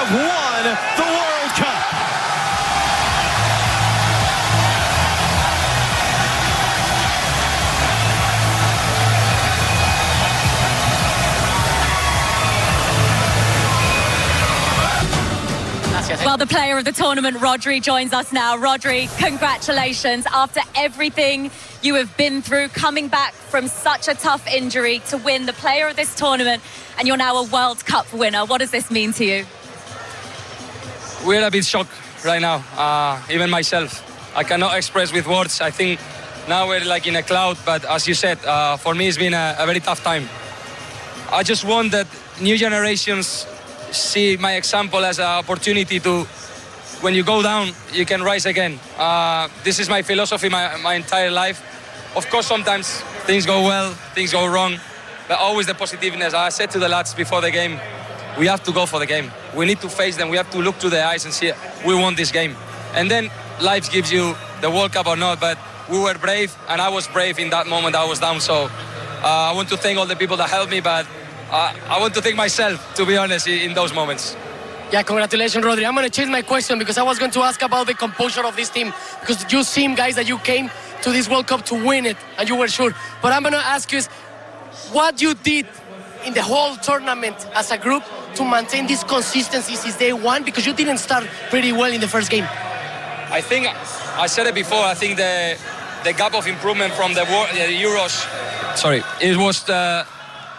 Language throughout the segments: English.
have won the World Cup. Well, the player of the tournament, Rodri, joins us now. Rodri, congratulations. After everything you have been through, coming back from such a tough injury to win the player of this tournament, and you're now a World Cup winner. What does this mean to you? We're a bit shocked right now, even myself. I cannot express with words. I think now we're like in a cloud, but as you said, for me it's been a very tough time. I just want that new generations see my example as an opportunity to, when you go down, you can rise again. This is my philosophy my entire life. Of course, sometimes things go well, things go wrong, but always the positiveness. I said to the lads before the game, we have to go for the game. We need to face them. We have to look to the eyes and see we won this game. And then life gives you the World Cup or not, but we were brave, and I was brave in that moment I was down. So I want to thank all the people that helped me, but I want to thank myself, to be honest, in those moments. Yeah, congratulations, Rodri. I'm going to change my question because I was going to ask about the composure of this team, because you seem, guys, that you came to this World Cup to win it, and you were sure. But I'm going to ask you is what you did in the whole tournament as a group to maintain this consistency since day one, because you didn't start pretty well in the first game. I think, I said it before, I think the gap of improvement from the Euros, it was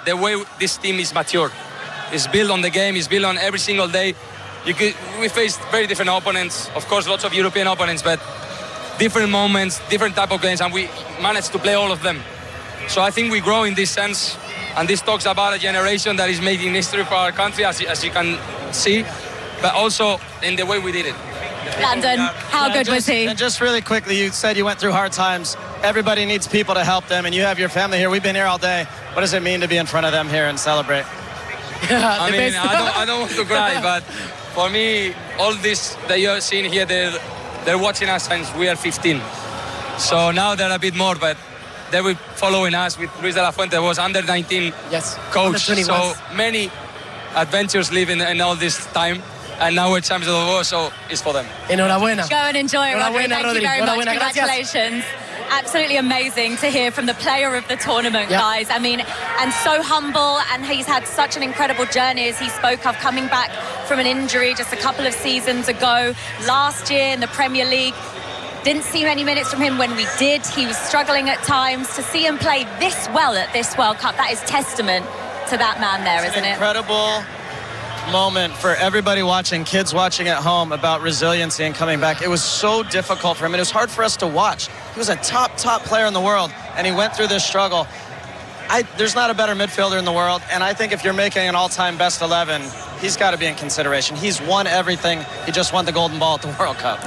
the way this team is mature. It's built on the game, it's built on every single day. We faced very different opponents, of course lots of European opponents, but different moments, different type of games, and we managed to play all of them. So I think we grow in this sense, and this talks about a generation that is making history for our country, as you can see, but also in the way we did it. Landon, how good was he? And just really quickly, you said you went through hard times. Everybody needs people to help them, and you have your family here. We've been here all day. What does it mean to be in front of them here and celebrate? I mean, I don't want to cry, but for me, all this that you're seeing here, they're watching us since we are 15. So now they're a bit more, but they were following us with Luis de la Fuente, was under 19 coach. So many adventures live in all this time. And now we're champions of the world, so it's for them. Enhorabuena. Go and enjoy it, Rodri. Thank you very much. Congratulations. Absolutely amazing to hear from the player of the tournament, guys. I mean, and so humble, and he's had such an incredible journey, as he spoke of, coming back from an injury just a couple of seasons ago. Last year in the Premier League, didn't see many minutes from him when we did. He was struggling at times. To see him play this well at this World Cup, that is testament to that man there, isn't it? Incredible moment for everybody watching, kids watching at home, about resiliency and coming back. It was so difficult for him, and it was hard for us to watch. He was a top player in the world, and he went through this struggle. There's not a better midfielder in the world, and I think if you're making an all-time best 11, he's got to be in consideration. He's won everything. He just won the golden ball at the World Cup.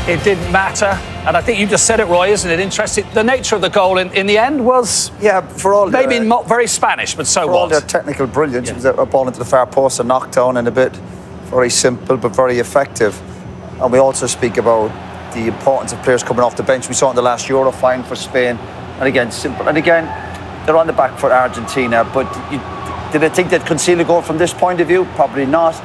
It didn't matter, and I think you just said it, Roy, isn't it? Interesting. The nature of the goal in the end was, for all maybe not very Spanish, but so for what? all their technical brilliance, it was a ball into the far post, a knockdown, and a bit very simple but very effective. And we also speak about the importance of players coming off the bench. We saw it in the last Euro final for Spain, and again simple. And again, they're on the back for Argentina. But did I think they'd conceal a goal from this point of view? Probably not.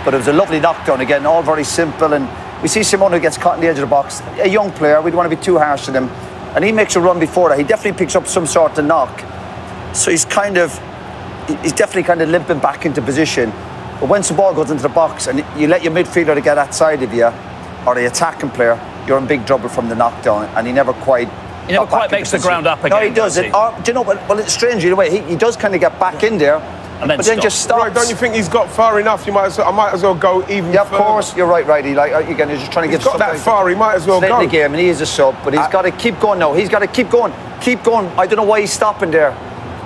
But it was a lovely knockdown again, all very simple. And we see Simone who gets caught in the edge of the box, a young player. We don't want to be too harsh on him, and he makes a run before that. He definitely picks up some sort of knock, so he's definitely kind of limping back into position. But once the ball goes into the box and you let your midfielder to get that side of you, or the attacking player, you're in big trouble from the knockdown. And he never quite makes the ground up again. No, he does. Do you know? Well, it's strange in a way. He does kind of get back in there. But then just stops. Right, don't you think he's got far enough? I might as well go even further. Of course, you're right, Righty. Again, he's just trying to get got that far, he might as well go. In the game, and he is a sub, but he's got to keep going now. He's got to keep going. I don't know why he's stopping there.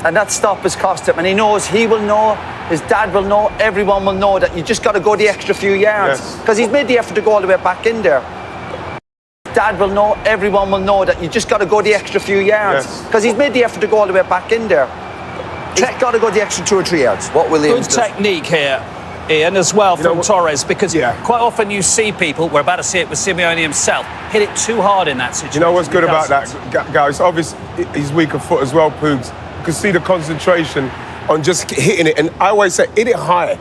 And that stop has cost him. And he knows, he will know, his dad will know, everyone will know that you just got to go the extra few yards. Because he's made the effort to go all the way back in there. Dad will know, everyone will know that you just got to go the extra few yards. Because he's made the effort to go all the way back in there. He's got to go the extra 2 or 3 yards. What Williams Good technique here, Ian, as well from Torres, because quite often you see people, we're about to see it with Simeone himself, hit it too hard in that situation. You know what's good about that, guys? Obviously, he's weaker foot as well, Poogs. You can see the concentration on just hitting it. And I always say, hit it high.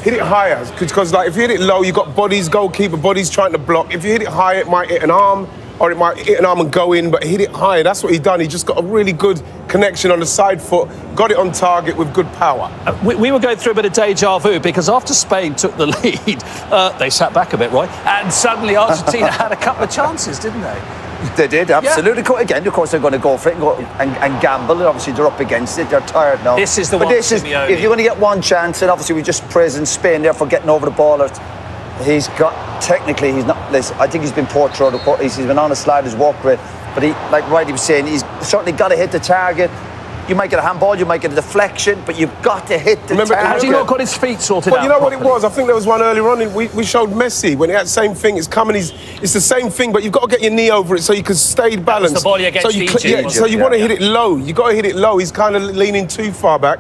hit it higher. Because like, if you hit it low, you've got bodies, goalkeeper bodies trying to block. If you hit it higher, it might hit an arm, or it might hit an arm and go in, but hit it higher. That's what he's done. He just got a really good connection on the side foot, got it on target with good power. We were going through a bit of deja vu because after Spain took the lead, they sat back a bit, Roy, and suddenly Argentina had a couple of chances, didn't they? They did, absolutely. Yeah. Again, of course, they're going to go for it and gamble. And obviously, they're up against it. They're tired now. This is the one, Simeone. If you're going to get one chance, and obviously we just praising Spain there for getting over the ball. He's got, technically, he's not, listen, I think he's been poor throughout the court. He's been on a slide, his walk rate. But he, like Riley was saying, he's certainly got to hit the target. You might get a handball, you might get a deflection, but you've got to hit the target. Has he not got his feet sorted out? Well, you know properly? what it was? I think there was one earlier on. We showed Messi when he had the same thing. It's coming. It's the same thing, but you've got to get your knee over it so you can stay balanced. That's the volley against Egypt. So you want to hit it low. You got to hit it low. He's kind of leaning too far back,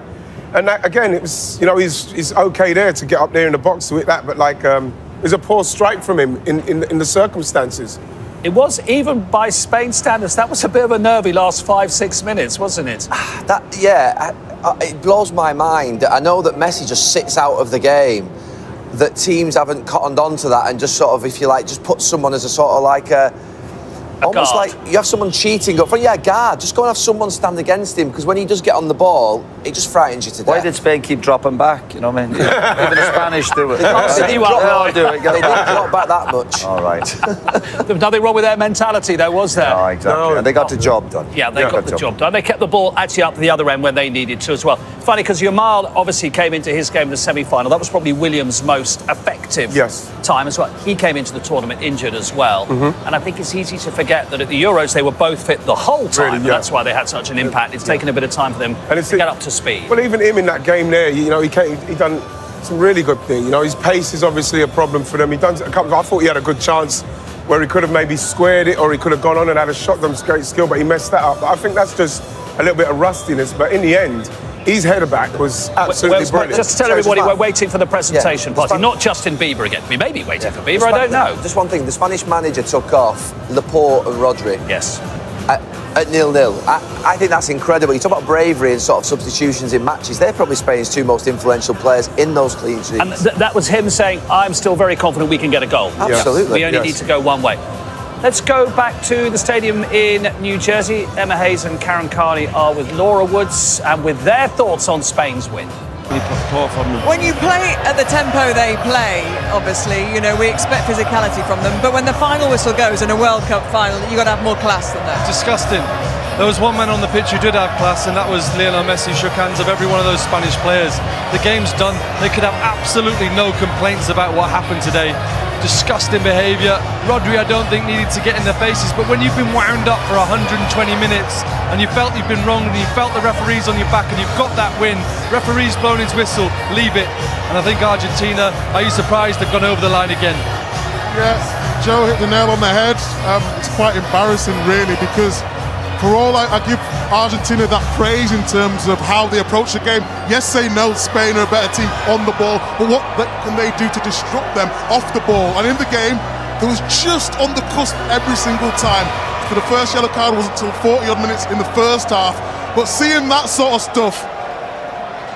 and that, again, it was, you know, he's okay there to get up there in the box to hit that, but like it was a poor strike from him in the circumstances. It was, even by Spain standards, that was a bit of a nervy last 5-6 minutes, wasn't it? It blows my mind. I know that Messi just sits out of the game, that teams haven't cottoned on to that and just sort of, if you like, just put someone as a sort of like almost guard. like you have someone cheating up front. Yeah, guard. Just go and have someone stand against him, because when he does get on the ball, it just frightens you to death. Why did Spain keep dropping back? You know what I mean? Even the Spanish do it. They didn't drop back that much. All right. There was nothing wrong with their mentality, though, was there? No, exactly. No, and they got the job done. Yeah, they got the job done. They kept the ball actually up the other end when they needed to as well. Funny, because Yamal obviously came into his game in the semi-final. That was probably Williams' most effective time as well. He came into the tournament injured as well. Mm-hmm. And I think it's easy to forget that at the Euros, they were both fit the whole time. Really, and that's why they had such an impact. It's taken a bit of time for them to get up to speed. Well, even him in that game there, you know, he done some really good things. You know, his pace is obviously a problem for them. He done a couple. I thought he had a good chance where he could have maybe squared it, or he could have gone on and had a shot. Them great skill, but he messed that up. But I think that's just a little bit of rustiness. But in the end, his header back was absolutely brilliant. Just to tell everybody, we're waiting for the presentation party, not Justin Bieber again. We may be waiting for Bieber, I don't know. Just one thing, the Spanish manager took off Laporte and Rodri. Yes. At 0-0. I think that's incredible. You talk about bravery and sort of substitutions in matches. They're probably Spain's two most influential players in those clean sheets. And that was him saying, I'm still very confident we can get a goal. Absolutely. We only need to go one way. Let's go back to the stadium in New Jersey. Emma Hayes and Karen Carney are with Laura Woods and with their thoughts on Spain's win. When you play at the tempo they play, obviously, you know, we expect physicality from them, but when the final whistle goes in a World Cup final, you've got to have more class than that. Disgusting. There was one man on the pitch who did have class, and that was Lionel Messi. Shook hands of every one of those Spanish players. The game's done. They could have absolutely no complaints about what happened today. Disgusting behaviour. Rodri, I don't think, needed to get in their faces, but when you've been wound up for 120 minutes and you felt you've been wronged and you felt the referee's on your back and you've got that win, referee's blown his whistle, leave it. And I think Argentina, are you surprised they've gone over the line again? Yeah, Joe hit the nail on the head. It's quite embarrassing, really, because for all I give Argentina that praise in terms of how they approach the game. Yes, they know Spain are a better team on the ball, but what can they do to disrupt them off the ball? And in the game, there was just on the cusp every single time. For the first yellow card wasn't until 40-odd minutes in the first half. But seeing that sort of stuff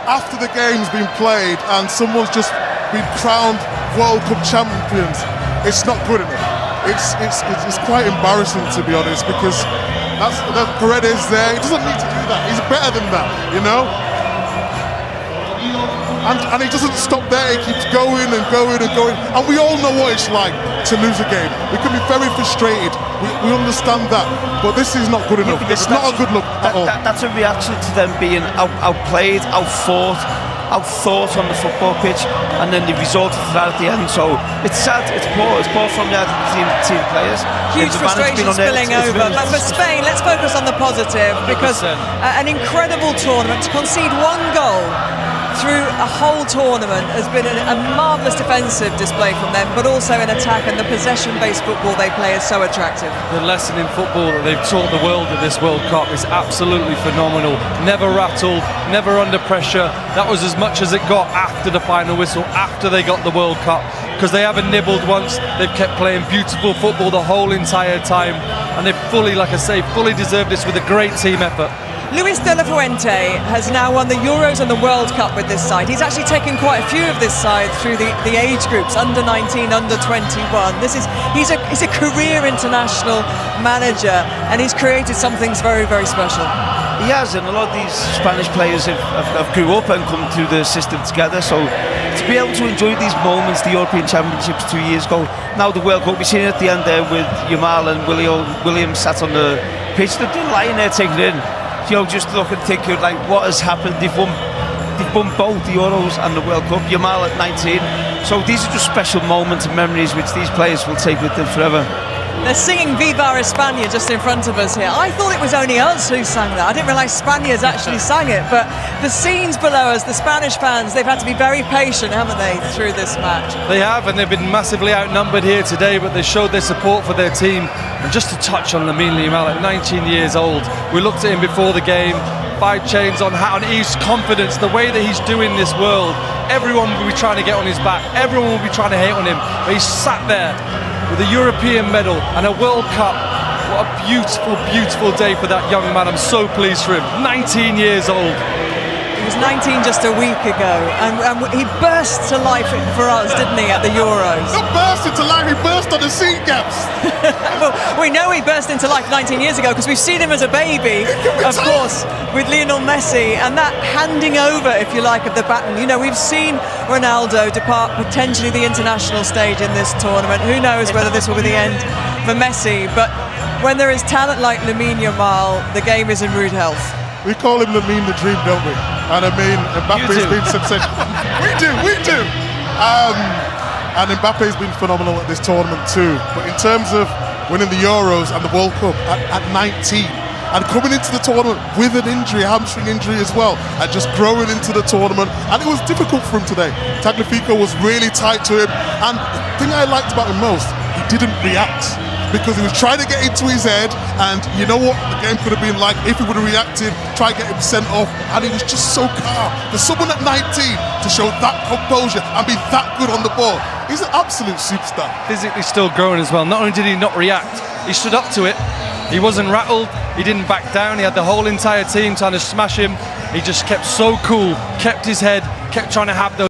after the game's been played and someone's just been crowned World Cup champions, it's not good enough. It's quite embarrassing, to be honest, because that Paredes there, he doesn't need to do that. He's better than that, you know? And he doesn't stop there, he keeps going and going and going. And we all know what it's like to lose a game. We can be very frustrated, we understand that. But this is not good enough. It's not a good look at all. That's a reaction to them being outplayed, outthought on the football pitch, and then the result of that at the end. So it's sad, it's poor from the Argentine players. Huge frustration spilling over. But for Spain, let's focus on the positive, because an incredible tournament. To concede one goal through a whole tournament has been a marvellous defensive display from them, but also in attack, and the possession-based football they play is so attractive. The lesson in football that they've taught the world at this World Cup is absolutely phenomenal. Never rattled, never under pressure. That was as much as it got after the final whistle, after they got the World Cup, because they haven't nibbled once. They've kept playing beautiful football the whole entire time, and they've fully, like I say, fully deserved this with a great team effort. Luis de la Fuente has now won the Euros and the World Cup with this side. He's actually taken quite a few of this side through the age groups, under 19, under 21. He's a career international manager, and he's created some things very, very special. He has, and a lot of these Spanish players have grew up and come through the system together, so to be able to enjoy these moments, the European Championships 2 years ago, now the World Cup, we've seen it at the end there with Yamal and Williams sat on the pitch. They're lying there taking it in, just looking, thinking like, what has happened? They've won both the Euros and the World Cup, Yamal at 19, so these are just special moments and memories which these players will take with them forever. They're singing Viva España just in front of us here. I thought it was only us who sang that. I didn't realise Spaniards actually sang it. But the scenes below us, the Spanish fans, they've had to be very patient, haven't they, through this match? They have, and they've been massively outnumbered here today, but they showed their support for their team. And just to touch on Lamine Yamal at 19 years old, we looked at him before the game, 5 chains on hat, and his confidence, the way that he's doing this world, everyone will be trying to get on his back, everyone will be trying to hate on him, but he's sat there with a European medal and a World Cup. What a beautiful, beautiful day for that young man. I'm so pleased for him. 19 years old. He was 19 just a week ago, and he burst to life for us, didn't he, at the Euros? Not burst into life, he burst on the seat gaps. Well, we know he burst into life 19 years ago because we've seen him as a baby, of course, with Lionel Messi, and that handing over, if you like, of the baton. We've seen Ronaldo depart potentially the international stage in this tournament. Who knows whether this will be the end for Messi, but when there is talent like Lamine Yamal, the game is in rude health. We call him Lamine the Dream, don't we? And I mean, Mbappe's been sensational. We do. And Mbappe's been phenomenal at this tournament too. But in terms of winning the Euros and the World Cup at 19, and coming into the tournament with an injury, a hamstring injury as well, and just growing into the tournament, and it was difficult for him today. Tagliafico was really tight to him, and the thing I liked about him most, he didn't react, because he was trying to get into his head, and you know what the game could have been like if he would have reacted, try to get him sent off, and he was just so calm. For someone at 19 to show that composure and be that good on the ball, he's an absolute superstar. Physically still growing as well. Not only did he not react, he stood up to it. He wasn't rattled, he didn't back down, he had the whole entire team trying to smash him. He just kept so cool, kept his head, kept trying to have those.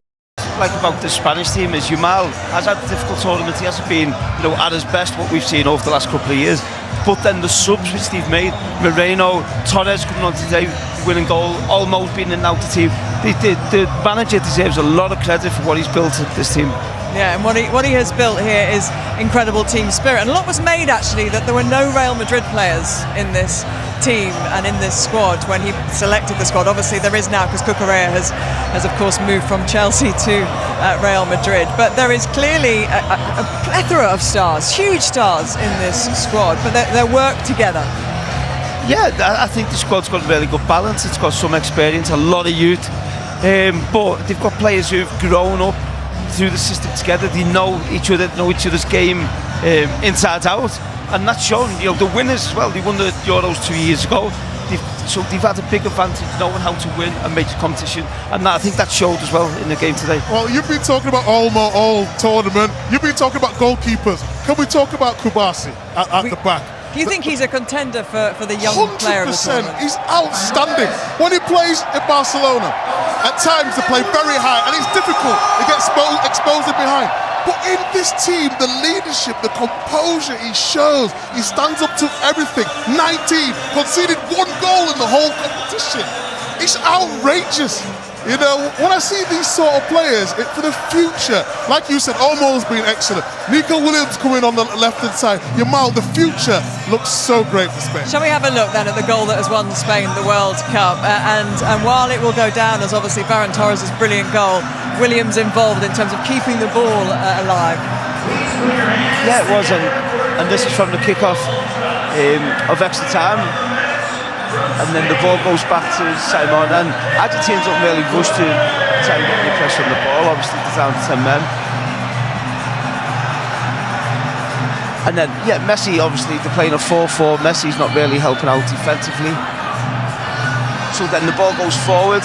Like about the Spanish team is Yamal has had a difficult tournament. He hasn't been, at his best what we've seen over the last couple of years. But then the subs which they've made, Moreno, Torres coming on today, winning goal, almost being an out the team. The manager deserves a lot of credit for what he's built at this team. Yeah, and what he has built here is incredible team spirit. And a lot was made, actually, that there were no Real Madrid players in this team and in this squad when he selected the squad. Obviously, there is now, because Cucurella has of course moved from Chelsea to Real Madrid. But there is clearly a plethora of stars, huge stars in this squad, but they work together. Yeah, I think the squad's got a really good balance. It's got some experience, a lot of youth, but they've got players who've grown up through the system together. They know each other's game inside out, and that's shown. The winners as well, they won the Euros 2 years ago, so they've had a big advantage knowing how to win and make the competition, and I think that showed as well in the game today. Well, you've been talking about all tournament, you've been talking about goalkeepers. Can we talk about Kubasi at the back? Do you think he's a contender for the young 100%, player of the tournament? he's outstanding. When he plays in Barcelona, at times they play very high and it's difficult. He gets exposed in behind. But in this team, the leadership, the composure he shows, he stands up to everything. 19, conceded 1 goal in the whole competition. It's outrageous. When I see these sort of players, for the future, like you said, Olmo's been excellent. Nico Williams coming on the left-hand side. Yamal, the future looks so great for Spain. Shall we have a look then at the goal that has won Spain the World Cup? And while it will go down as obviously Ferran Torres' brilliant goal, Williams involved in terms of keeping the ball alive. Yeah, it was, and this is from the kick-off of extra time. And then the ball goes back to Simon, and Argentina don't really rush to try and get any pressure on the ball. Obviously, they're down to 10 men. And then, Messi, obviously, they're playing a 4-4. Messi's not really helping out defensively. So then the ball goes forward.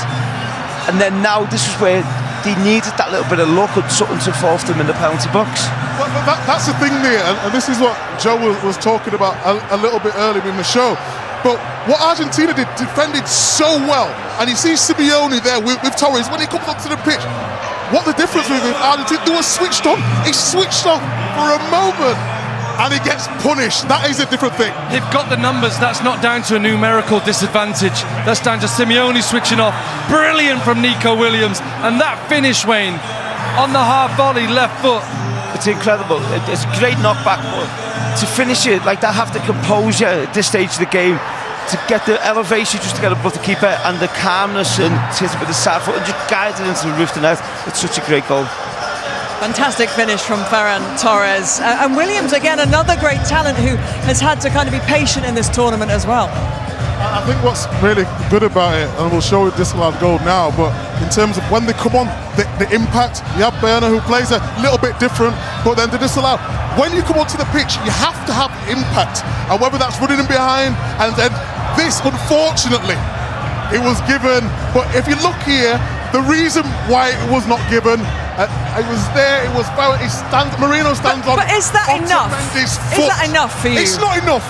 And then now, this is where they needed that little bit of luck or something to force them in the penalty box. But that's the thing there, and this is what Joe was talking about a little bit earlier in the show. But what Argentina did, defended so well. And you see Simeone there with Torres, when he comes onto the pitch, what the difference with Argentina, they were switched on. He switched off for a moment and he gets punished. That is a different thing. They've got the numbers. That's not down to a numerical disadvantage. That's down to Simeone switching off. Brilliant from Nico Williams. And that finish, Wayne, on the half volley, left foot. It's incredible. It's a great knockback, but to finish it like that, have the composure at this stage of the game, to get the elevation just to get above the keeper, and the calmness, and to hit it with the side foot and just guide it into the roof of the net. It's such a great goal. Fantastic finish from Ferran Torres. And Williams, again, another great talent who has had to kind of be patient in this tournament as well. I think what's really good about it, and we'll show this disallowed goal now, but in terms of when they come on, the impact, you have Berner who plays a little bit different, but then the disallowed. When you come onto the pitch, you have to have impact, and whether that's running in behind, and then this, unfortunately, it was given, but if you look here, the reason why it was not given, it was there, it was foul, Marino stands on. But is that enough? Is that enough for you? It's not enough,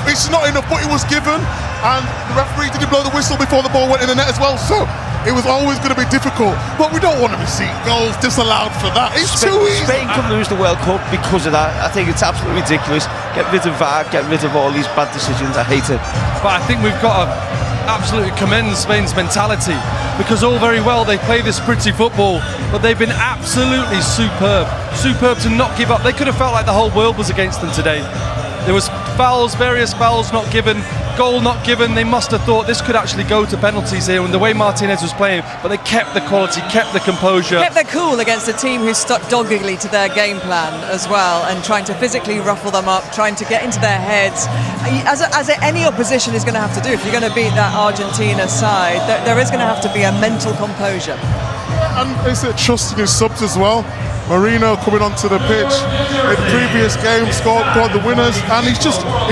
but it was given, and the referee didn't blow the whistle before the ball went in the net as well, so it was always going to be difficult, but we don't want to see goals disallowed for that. It's too easy. Spain could lose the World Cup because of that. I think it's absolutely ridiculous. Get rid of VAR, get rid of all these bad decisions. I hate it. But I think we've got to absolutely commend Spain's mentality, because all very well they play this pretty football, but they've been absolutely superb to not give up. They could have felt like the whole world was against them today. There was fouls, various fouls not given, goal not given. They must have thought this could actually go to penalties here, and the way Martinez was playing, but they kept the quality, kept the composure, kept their cool against a team who stuck doggedly to their game plan as well, and trying to physically ruffle them up, trying to get into their heads, as any opposition is going to have to do. If you're going to beat that Argentina side, there is going to have to be a mental composure. And it's trusting his subs as well. Marino coming onto the pitch in previous games, scored the winners, and he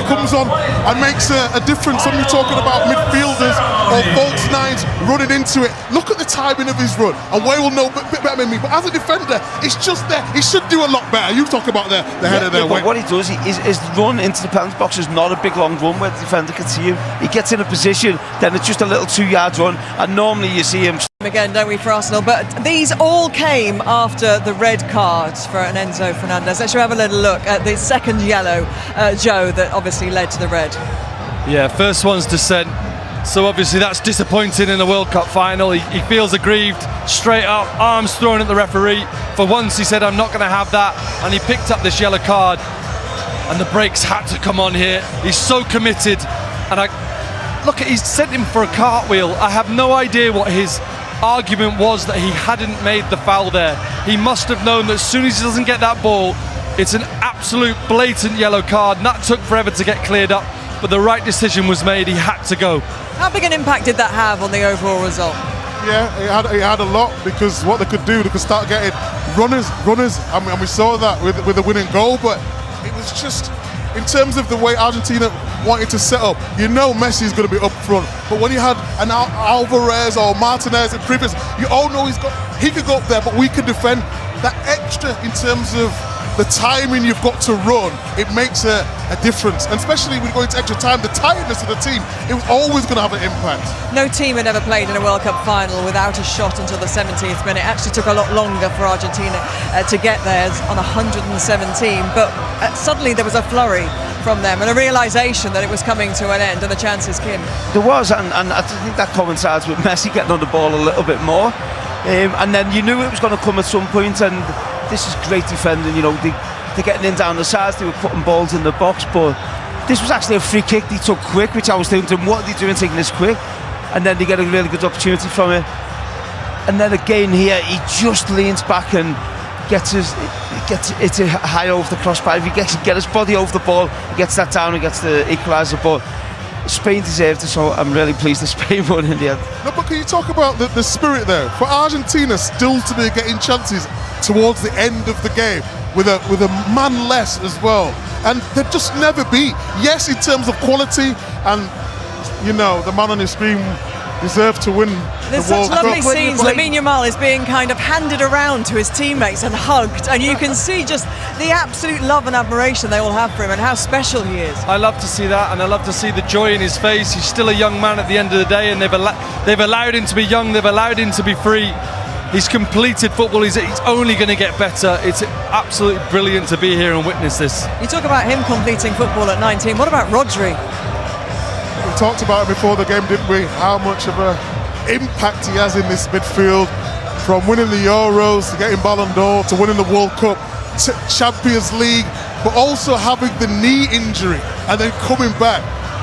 comes on and makes a difference. When you're talking about midfielders or false nines running into it, look at the timing of his run, and Way will know a bit better than me, but as a defender, it's just there. He should do a lot better. You talk about the header there. But what he does, his run into the penalty box is not a big long run where the defender can see him. He gets in a position, then it's just a little 2-yard run, and normally you see him again, don't we, for Arsenal? But these all came after the red card for Enzo Fernandez. Let's have a little look at the second yellow, Joe, that obviously led to the red. Yeah, first one's dissent. So obviously that's disappointing in the World Cup final. He feels aggrieved, straight up, arms thrown at the referee. For once he said, I'm not going to have that, and he picked up this yellow card, and the brakes had to come on here. He's so committed, and he's sent him for a cartwheel. I have no idea what his argument was that he hadn't made the foul there. He must have known that as soon as he doesn't get that ball, it's an absolute blatant yellow card, and that took forever to get cleared up, but the right decision was made. He had to go. How big an impact did that have on the overall result? Yeah, it had a lot, because what they could do, they could start getting runners, and we saw that with the winning goal, but it was just, in terms of the way Argentina wanted to set up, you know Messi is going to be up front, but when you had an Alvarez or Martinez in previous, you all know he could go up there, but we can defend. That extra in terms of the timing you've got to run, it makes a difference, and especially when you go into extra time, the tiredness of the team, it was always going to have an impact. No team had ever played in a World Cup final without a shot until the 17th minute. It actually took a lot longer for Argentina to get theirs on 117, but suddenly there was a flurry from them and a realisation that it was coming to an end, and the chances came. There was, and I think that coincides with Messi getting on the ball a little bit more, and then you knew it was going to come at some point, and this is great defending. You know, they're getting in down the sides, they were putting balls in the box, but this was actually a free kick they took quick, which I was thinking, what are they doing taking this quick? And then they get a really good opportunity from it, and then again here he just leans back and gets it high over the crossbar. If he gets his body over the ball, he gets that down and gets the equaliser. But Spain deserved it, so I'm really pleased that Spain won in the end. No, but can you talk about the spirit there? For Argentina still to be getting chances towards the end of the game with a man less as well, and they've just never beat. Yes, in terms of quality, and you know the man on the screen deserve to win There's the World such lovely Cup. scenes. Lamine Yamal is being kind of handed around to his teammates and hugged, and you can see just the absolute love and admiration they all have for him and how special he is. I love to see that, and I love to see the joy in his face. He's still a young man at the end of the day, and they've allowed him to be young, they've allowed him to be free. He's completed football, he's only going to get better. It's absolutely brilliant to be here and witness this. You talk about him completing football at 19, what about Rodri? We talked about it before the game, didn't we? How much of an impact he has in this midfield, from winning the Euros to getting Ballon d'Or to winning the World Cup to Champions League, but also having the knee injury and then coming back.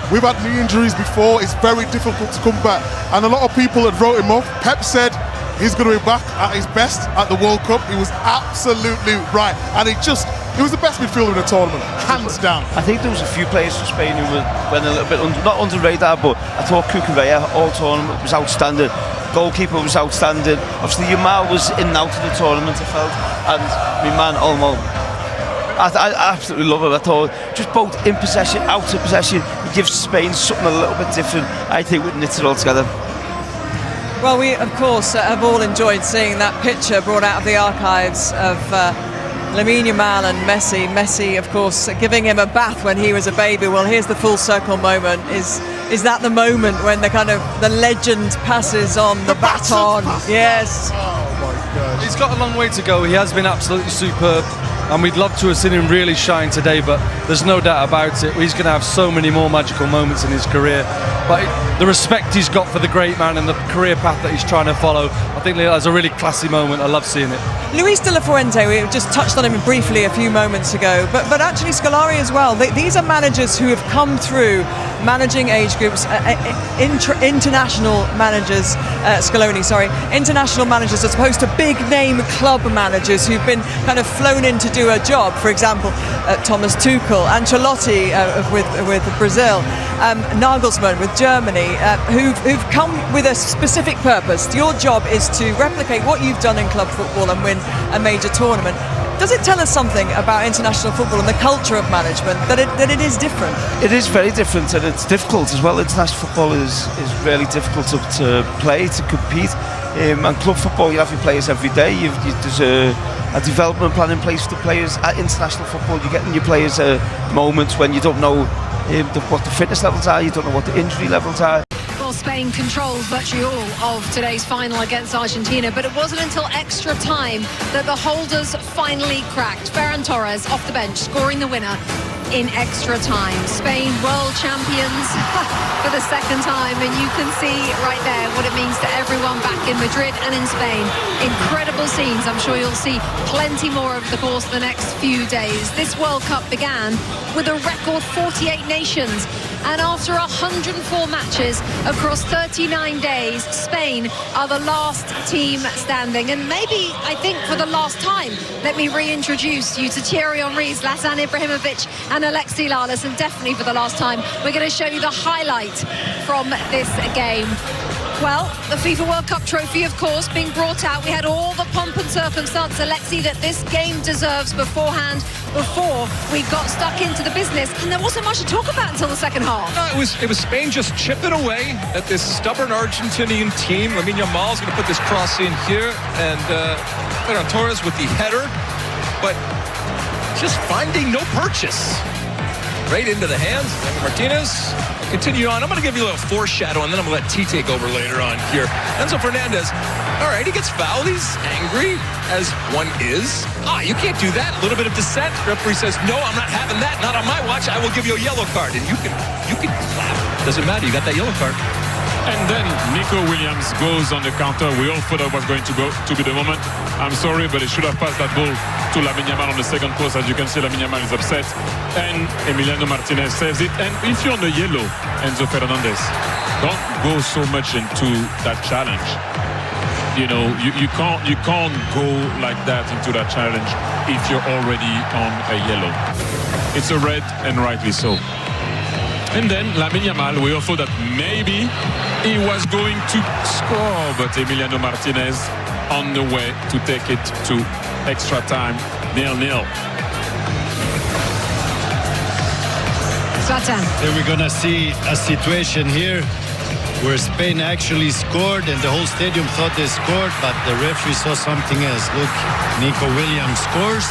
We've had knee injuries before, it's very difficult to come back, and a lot of people had wrote him off. Pep said he's going to be back at his best at the World Cup. He was absolutely right, and he was the best midfielder in the tournament, hands down. I think there was a few players from Spain who went a little bit not under radar, but I thought Cucurella all tournament was outstanding. Goalkeeper was outstanding. Obviously Yamal was in and out of the tournament, I felt, and my man Olmo, I absolutely love him. I thought just both in possession, out of possession, it gives Spain something a little bit different. I think we knit it all together. Well, we of course have all enjoyed seeing that picture brought out of the archives of Lamine Yamal and Messi. Messi, of course, giving him a bath when he was a baby. Well, here's the full circle moment. Is that the moment when the legend passes on the baton? Yes. Oh my gosh. He's got a long way to go. He has been absolutely superb, and we'd love to have seen him really shine today, but there's no doubt about it. He's going to have so many more magical moments in his career. But the respect he's got for the great man and the career path that he's trying to follow, I think that's a really classy moment. I love seeing it. Luis de la Fuente, we just touched on him briefly a few moments ago, but actually Scolari as well. These are managers who have come through managing age groups, international managers, international managers as opposed to big name club managers who've been kind of flown in to do a job. For example, Thomas Tuchel, Ancelotti with Brazil, Nagelsmann with Germany, who've come with a specific purpose. Your job is to replicate what you've done in club football and win a major tournament. Does it tell us something about international football and the culture of management that it is different? It is very different, and it's difficult as well. International football is really difficult to play, to compete. And club football, you have your players every day. There's a development plan in place for the players. At international football, you're getting your players moments when you don't know what the fitness levels are, you don't know what the injury levels are. Spain controlled virtually all of today's final against Argentina, but it wasn't until extra time that the holders finally cracked. Ferran Torres off the bench, scoring the winner in extra time. Spain world champions for the second time, and you can see right there what it means to everyone back in Madrid and in Spain. Incredible scenes. I'm sure you'll see plenty more over the course of the next few days. This World Cup began with a record 48 nations, and after 104 matches across 39 days, Spain are the last team standing. And maybe, I think, for the last time, let me reintroduce you to Thierry Henry, Zlatan Ibrahimovic and Alexis Lalas, and definitely for the last time, we're going to show you the highlight from this game. Well, the FIFA World Cup trophy, of course, being brought out. We had all the pomp and circumstance, Alexi, that this game deserves beforehand, before we got stuck into the business, and there wasn't much to talk about until the second half. No, it was Spain just chipping away at this stubborn Argentinian team. Lamine Yamal is going to put this cross in here, and Ferran Torres with the header, but just finding no purchase. Right into the hands of Martinez. Continue on. I'm going to give you a little foreshadow, and then I'm going to let T take over later on here. Enzo Fernandez, all right, he gets fouled. He's angry, as one is. You can't do that. A little bit of dissent. Referee says, no, I'm not having that. Not on my watch. I will give you a yellow card. And you can clap. Doesn't matter. You got that yellow card. And then Nico Williams goes on the counter. We all thought that was going to be the moment. I'm sorry, but he should have passed that ball to Lamine Yamal on the second post. As you can see, Lamine Yamal is upset. And Emiliano Martinez saves it. And if you're on the yellow, Enzo Fernandez, don't go so much into that challenge. You know, you can't go like that into that challenge if you're already on a yellow. It's a red, and rightly so. And then Lamine Yamal, we all thought that maybe he was going to score, but Emiliano Martinez on the way to take it to extra time, 0-0. Zlatan. Then we're gonna see a situation here where Spain actually scored and the whole stadium thought they scored, but the referee saw something else. Look, Nico Williams scores.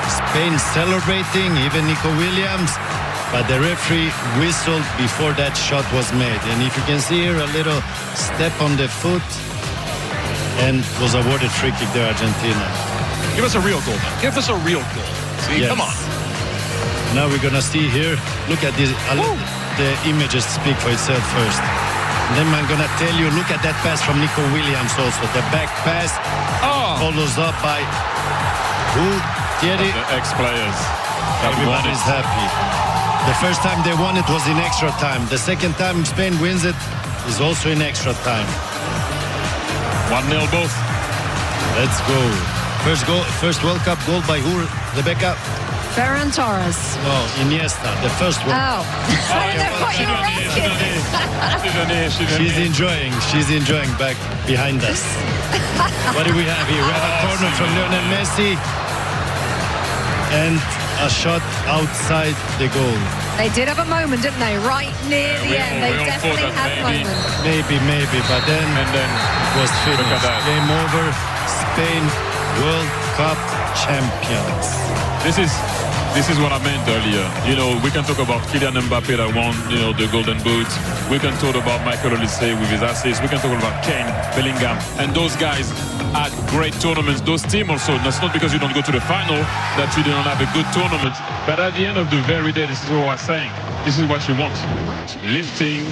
Spain celebrating, even Nico Williams, but the referee whistled before that shot was made. And if you can see here, a little step on the foot, and was awarded free kick there, Argentina. Give us a real goal, man. Give us a real goal. See, Yes. come on. Now we're gonna see here. Look at this. The images speak for itself first. And then I'm gonna tell you, look at that pass from Nico Williams also. The back pass follows up by who? Thierry. The ex-players. Everybody's happy. The first time they won it was in extra time. The second time Spain wins it is also in extra time. 1-0 both. Let's go. First World Cup goal by who, Rebecca? Ferran Torres. No, Iniesta, the first one. Oh. I don't know what you were asking. She's enjoying back behind us. What do we have here? We have a corner from Lionel Messi and a shot outside the goal. They did have a moment, didn't they? Right near the end. They definitely had a moment. Maybe, but then it was finished. Game over. Spain, World Cup champions. This is what I meant earlier. You know, we can talk about Kylian Mbappe that won, the Golden Boot. We can talk about Michael Olise with his assists. We can talk about Kane, Bellingham, and those guys had great tournaments. Those teams also. That's not because you don't go to the final that you don't have a good tournament. But at the end of the very day, this is what I was saying. This is what you want. Lifting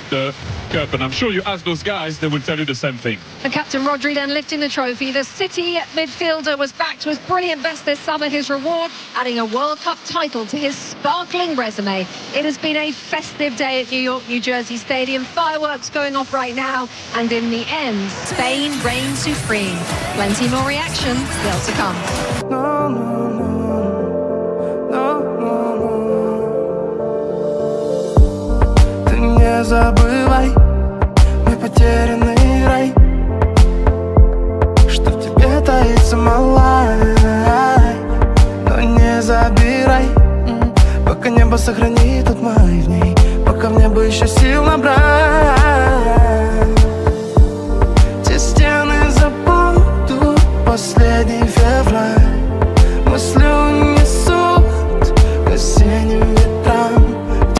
the cup. And I'm sure you ask those guys, they will tell you the same thing. The captain Rodri then lifting the trophy. The City midfielder was back to his brilliant best this summer. His reward, adding a World Cup title to his sparkling resume. It has been a festive day at New York, New Jersey Stadium. Fireworks going off right now. And in the end, Spain reigns supreme. Plenty more reaction still to come. Не забывай, мой потерянный рай, что в тебе таится малая. Но не забирай, пока небо сохранит тот май в ней, пока в небо еще сил набрать.